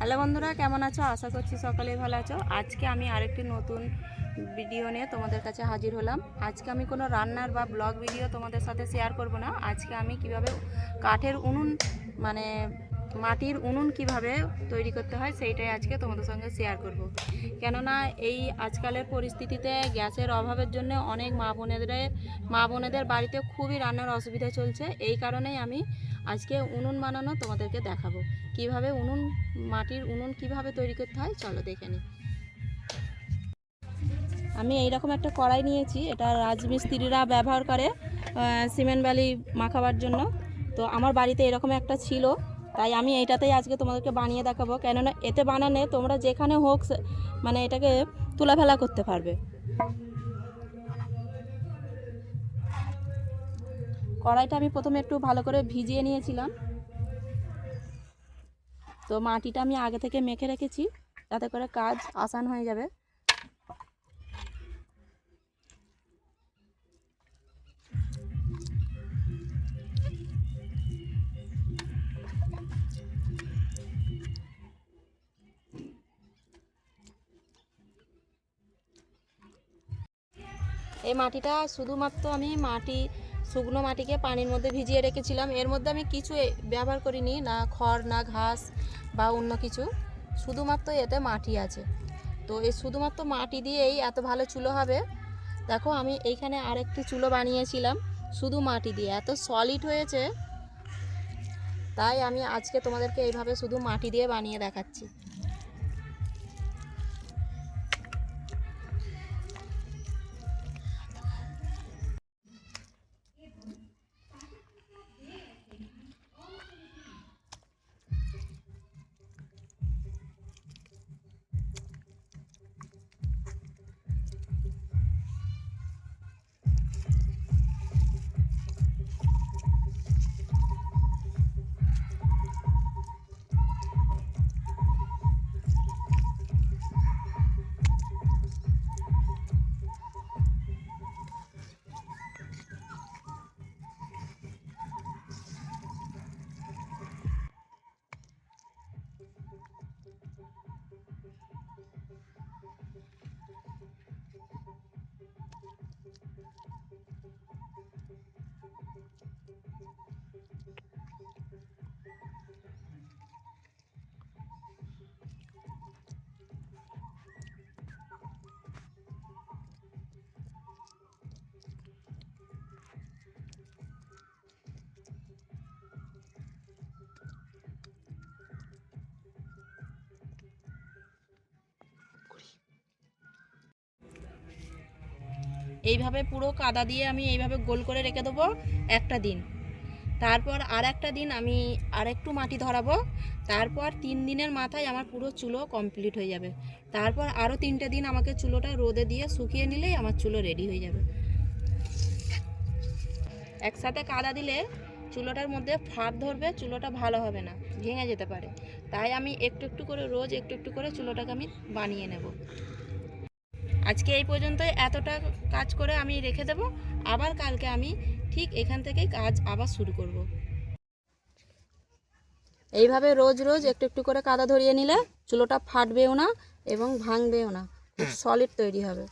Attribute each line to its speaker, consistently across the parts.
Speaker 1: Hello বন্ধুরা, কেমন আছো? আশা করছি সকালেই ভালো আছো। আজকে আমি আরেকটি নতুন ভিডিও নিয়ে তোমাদের কাছে হাজির হলাম। আজকে আমি কোনো রান্নার বা ব্লগ ভিডিও তোমাদের সাথে শেয়ার করব না। আজকে আমি কিভাবে কাঠের উনুন মানে মাটির উনুন কিভাবে তৈরি করতে হয় সেইটাই আজকে তোমাদের সঙ্গে শেয়ার করব। কেননা এই আজকালের পরিস্থিতিতে গ্যাসের অভাবের জন্য অনেক মা বোনেদের বাড়িতে খুবই রান্নার অসুবিধা চলছে। এই কারণেই আমি আজকে উনুন বানানো তোমাদেরকে দেখাবো। কিভাবে মাটির উনুন কিভাবে তৈরি করতে হয় চলো দেখে নিই। আমি এইরকম একটা কড়াই নিয়েছি, এটা রাজমিস্ত্রিরা ব্যবহার করে সিমেন্ট বালি মাখাবার জন্য। তো আমার বাড়িতে এরকম একটা ছিল, তাই আমি এইটাতেই আজকে তোমাদেরকে বানিয়ে দেখাবো। কেননা এতে বানালে তোমরা যেখানে হোক মানে এটাকে তুলাফেলা করতে পারবে। কড়াইটা আমি প্রথমে একটু ভালো করে ভিজিয়ে নিয়েছিলাম। তো মাটিটা আমি আগে থেকে মেখে রেখেছি যাতে করে কাজ আসান হয়ে যাবে। এই মাটিটা শুধুমাত্র আমি শুকনো মাটিকে পানির মধ্যে ভিজিয়ে রেখেছিলাম। এর মধ্যে আমি কিছু ব্যবহার করিনি, না খড় না ঘাস বা অন্য কিছু, শুধুমাত্র এতে মাটি আছে। তো এই শুধুমাত্র মাটি দিয়েই এত ভালো চুলো হবে। দেখো আমি এইখানে আরেকটি চুলো বানিয়েছিলাম শুধু মাটি দিয়ে, এত সলিড হয়েছে। তাই আমি আজকে তোমাদেরকে এইভাবে শুধু মাটি দিয়ে বানিয়ে দেখাচ্ছি। এইভাবে পুরো কাদা দিয়ে আমি এইভাবে গোল করে রেখে দেবো একটা দিন। তারপর আর একটা দিন আমি আর একটু মাটি ধরাবো। তারপর 3 দিনের মাথায় আমার পুরো চুলো কমপ্লিট হয়ে যাবে। তারপর আরও 3টে দিন আমাকে চুলোটা রোদে দিয়ে শুকিয়ে নিলেই আমার চুলো রেডি হয়ে যাবে। একসাথে কাদা দিলে চুলোটার মধ্যে ফাঁদ ধরবে, চুলোটা ভালো হবে না, ভেঙে যেতে পারে। তাই আমি একটু একটু করে রোজ একটু একটু করে চুলোটাকে আমি বানিয়ে নেব। আজকে এই পর্যন্তই, এতটা কাজ করে আমি রেখে দেব। আবার কালকে আমি ঠিক এখান থেকেই কাজ আবার শুরু করব। এইভাবে রোজ রোজ একটু একটু করে কাদা ধরিয়ে নিলে চুলোটা ফাটবেও না এবং ভাঙবেও না, খুব সলিড তৈরি হবে।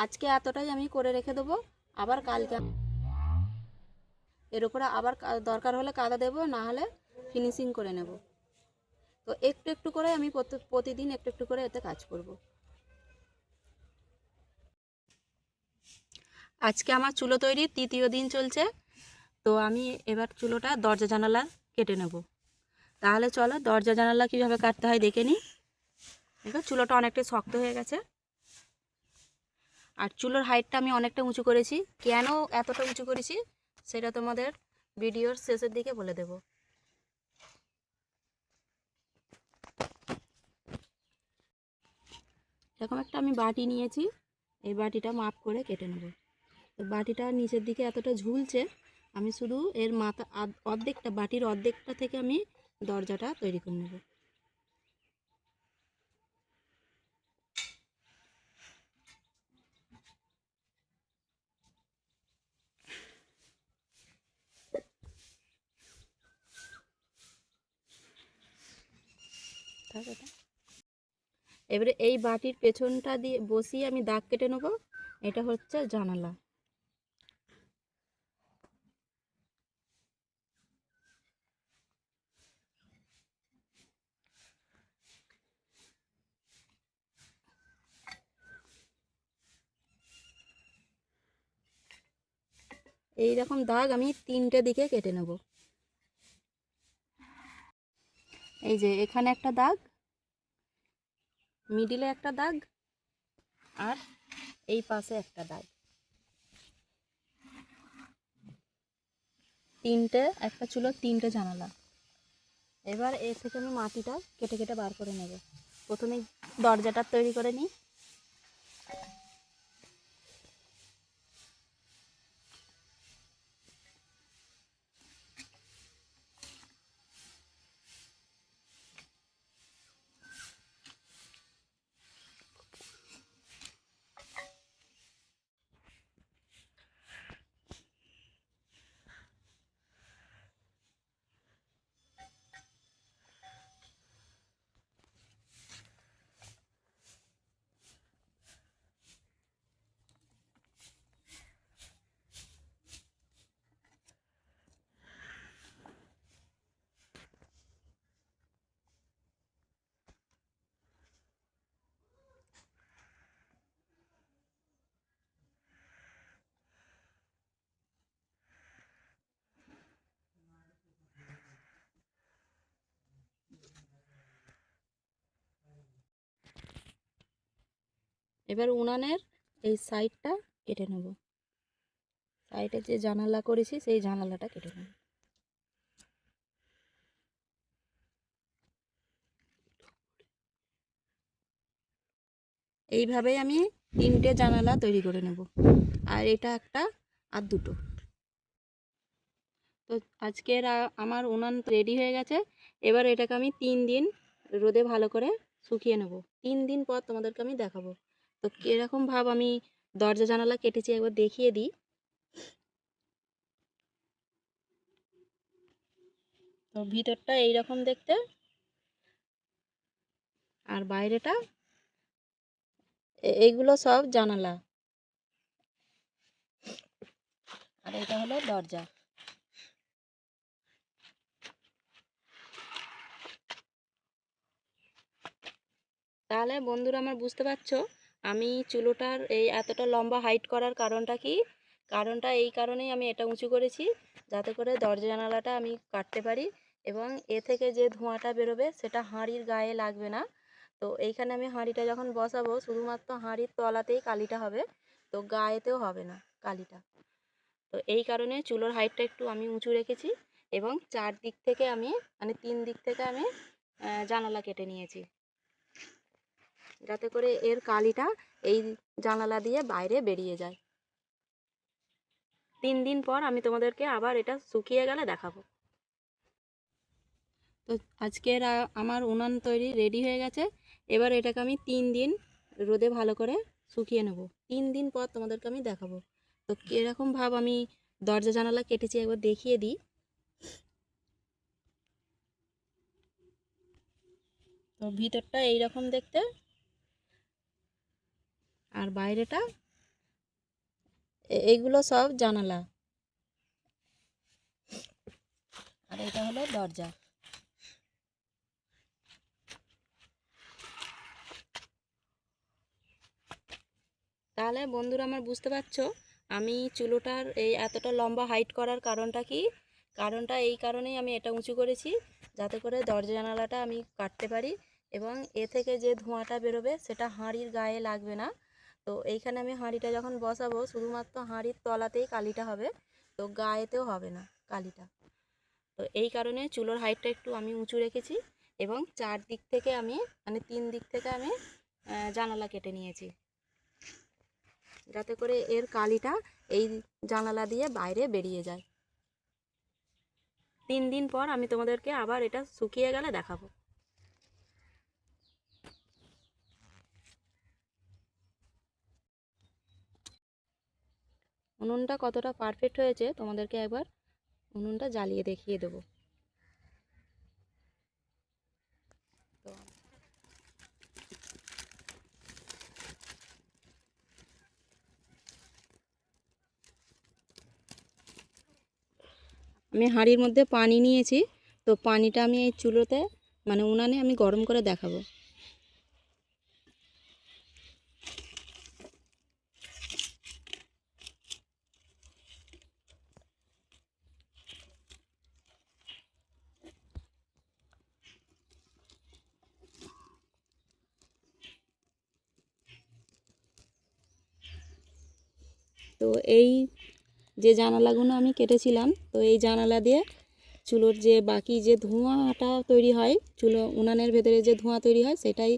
Speaker 1: আজকে এতটাই আমি করে রেখে দেবো। আবার কালকে এর উপরে আবার দরকার হলে কাদা দেবো, না হলে ফিনিশিং করে নেব। তো একটু একটু করে আমি প্রতিদিন একটু একটু করে এতে কাজ করব। আজকে আমার চুলো তৈরির 3য় দিন চলছে। তো আমি এবার চুলোটা দরজা জানালা কেটে নেব। তাহলে চলো দরজা জানালা কীভাবে কাটতে হয় দেখে নিই। দেখো চুলোটা অনেকটাই শক্ত হয়ে গেছে। আর চুলোর হাইটটা আমি অনেকটা উঁচু করেছি। কেন এতটা উঁচু করেছি সেটা তোমাদের ভিডিওর শেষের দিকে বলে দেব। এরকম একটা আমি বাটি নিয়েছি, এই বাটিটা মাপ করে কেটে নেব। তো বাটিটা নিচের দিকে এতটা ঝুলছে, আমি শুধু এর মাথা অর্ধেকটা, বাটির অর্ধেকটা থেকে আমি দরজাটা তৈরি করে নেব। এবারে এই বাটির পেছনটা দিয়ে বসিয়ে আমি দাগ কেটে নেব। এটা হচ্ছে জানালা। এই রকম দাগ আমি 3টে দিকে কেটে নেব। এই যে এখানে একটা দাগ, মিডিলে একটা দাগ, আর এই পাশে একটা দাগ, 3টে, একটা চুলো 3টে জানালা। এবার এর থেকে আমি মাটিটা কেটে কেটে বার করে নেব। প্রথমে দরজাটা তৈরি করে নিই। এবার উনানের এই সাইডটা কেটে নেব। সাইডে যে জানালা করেছি সেই জানালাটা কেটে নেব। এইভাবেই আমি 3টে জানালা তৈরি করে নেব। আর এটা একটা আর দুটো। তো আজকের আমার উনান রেডি হয়ে গেছে। এবার এটাকে আমি 3 দিন রোদে ভালো করে শুকিয়ে নেব। 3 দিন পর তোমাদেরকে আমি দেখাবো। তো কীরকম ভাব আমি দরজা জানালা কেটেছি একবার দেখিয়ে দিই। তো ভিতরটা এইরকম দেখতে, আর বাইরেটা এইগুলো সব জানালা, আর এটা হলো দরজা। তাহলে বন্ধুরা আমার বুঝতে পারছো আমি চুলোটার এই এতটা লম্বা হাইট করার কারণটা কি? কারণটা এই কারণেই আমি এটা উঁচু করেছি, যাতে করে দরজা জানালাটা আমি কাটতে পারি এবং এ থেকে যে ধোঁয়াটা বেরোবে সেটা হাঁড়ির গায়ে লাগবে না। তো এইখানে আমি হাঁড়িটা যখন বসাবো শুধুমাত্র হাঁড়ির তলাতেই কালিটা হবে, তো গায়েতেও হবে না কালিটা। তো এই কারণে চুলোর হাইটটা একটু আমি উঁচু রেখেছি এবং 4 দিক থেকে আমি, মানে 3 দিক থেকে আমি জানালা কেটে নিয়েছি, যাতে করে এর কালিটা এই জানালা দিয়ে বাইরে বেরিয়ে যায়। 3 দিন পর আমি তোমাদেরকে আবার এটা শুকিয়ে গেলে দেখাবো। তো আজকের আমার উনান তৈরি রেডি হয়ে গেছে। এবার এটাকে আমি 3 দিন রোদে ভালো করে শুকিয়ে নেব। 3 দিন পর তোমাদেরকে আমি দেখাবো। তো কীরকম ভাব আমি দরজা জানালা কেটেছি একবার দেখিয়ে দিই। তো ভিতরটা এইরকম দেখতে, আর বাইরেটা এইগুলো সব জানালা, আর এটা হলো দরজা। তাহলে বন্ধুরা আমার বুঝতে পারছো আমি চুলোটার এই এতটা লম্বা হাইট করার কারণটা কি? কারণটা এই কারণেই আমি এটা উঁচু করেছি, যাতে করে দরজা জানালাটা আমি কাটতে পারি এবং এ থেকে যে ধোঁয়াটা বেরোবে সেটা হাঁড়ির গায়ে লাগবে না। তো তো এইখানে আমি হাঁড়িটা যখন বসাবো শুধুমাত্র হাঁড়ির তলাতেই কালিটা হবে, তো গায়েতেও হবে না কালিটা। তো এই কারণে চুলোর হাইটটা একটু আমি উঁচু রেখেছি এবং 4 দিক থেকে আমি মানে 3 দিক থেকে আমি জানালা কেটে নিয়েছি, যাতে করে এর কালিটা এই জানালা দিয়ে বাইরে বেরিয়ে যায়। 3 দিন পর আমি তোমাদেরকে আবার এটা শুকিয়ে গেলে দেখাবো। উনুনটা কতটা পারফেক্ট হয়েছে তোমাদেরকে একবার উনুনটা জ্বালিয়ে দেখিয়ে দেবো। তো আমি হাঁড়ির মধ্যে পানি নিয়েছি, তো পানিটা আমি এই চুলোতে মানে উনানে আমি গরম করে দেখাবো। তো এই যে জানালাগুলো আমি কেটেছিলাম, তো এই জানালা দিয়ে চুলোর যে বাকি যে ধোঁয়াটা তৈরি হয়, চুলো উনানের ভেতরে যে ধোঁয়া তৈরি হয় সেটাই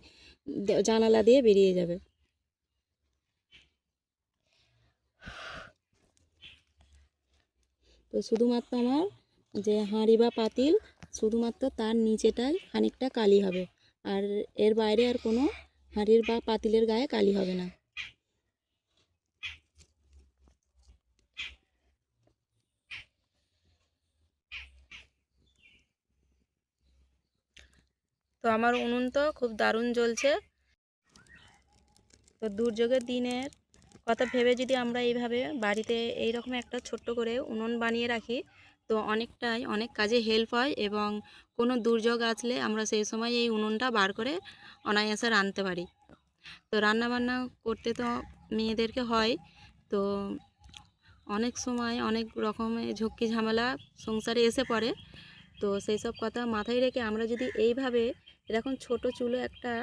Speaker 1: জানালা দিয়ে বেরিয়ে যাবে। তো শুধুমাত্র আমার যে হাঁড়ি বা পাতিল শুধুমাত্র তার নিচেটাই খানিকটা কালি হবে, আর এর বাইরে আর কোনো হাঁড়ির বা পাতিলের গায়ে কালি হবে না। তো আমার উনুন তো খুব দারুণ জ্বলছে। তো দুর্যোগের দিনের কথা ভেবে যদি আমরা এইভাবে বাড়িতে এইরকম একটা ছোট্ট করে উনুন বানিয়ে রাখি, তো অনেক কাজে হেল্প হয় এবং কোনো দুর্যোগ আসলে আমরা সেই সময় এই উনুনটা বার করে অনায়াসে রাঁধতে পারি। তো রান্নাবান্না করতে তো মেয়েদেরকে হয়, তো অনেক সময় অনেক রকমের ঝক্কি ঝামেলা সংসারে এসে পড়ে। তো সেই সব কথা মাথায় রেখে আমরা যদি এইভাবে এরকম ছোট চুলো একটা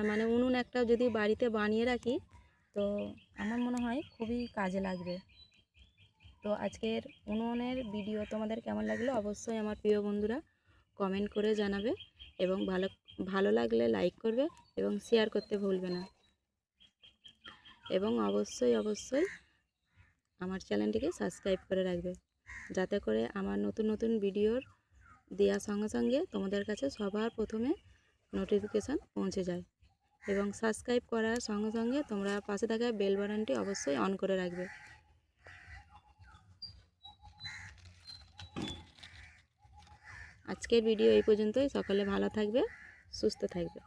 Speaker 1: মানে উনুন একটা যদি বাড়িতে বানিয়ে রাখি, তো আমার মনে হয় খুবই কাজে লাগবে। তো আজকের উনুনের ভিডিও তোমাদের কেমন লাগলো অবশ্যই আমার প্রিয় বন্ধুরা কমেন্ট করে জানাবে, এবং ভালো লাগলে লাইক করবে এবং শেয়ার করতে ভুলবে না, এবং অবশ্যই আমার চ্যানেলটিকে সাবস্ক্রাইব করে রাখবে, যাতে করে আমার নতুন নতুন ভিডিওর দেওয়ার সঙ্গে সঙ্গে তোমাদের কাছে সবার প্রথমে নোটিফিকেশান পৌঁছে যায়। এবং সাবস্ক্রাইব করার সঙ্গে সঙ্গে তোমরা পাশে থাকা বেল বাটনটি অবশ্যই অন করে রাখবে। আজকের ভিডিও এই পর্যন্তই। সকলে ভালো থাকবে, সুস্থ থাকবে।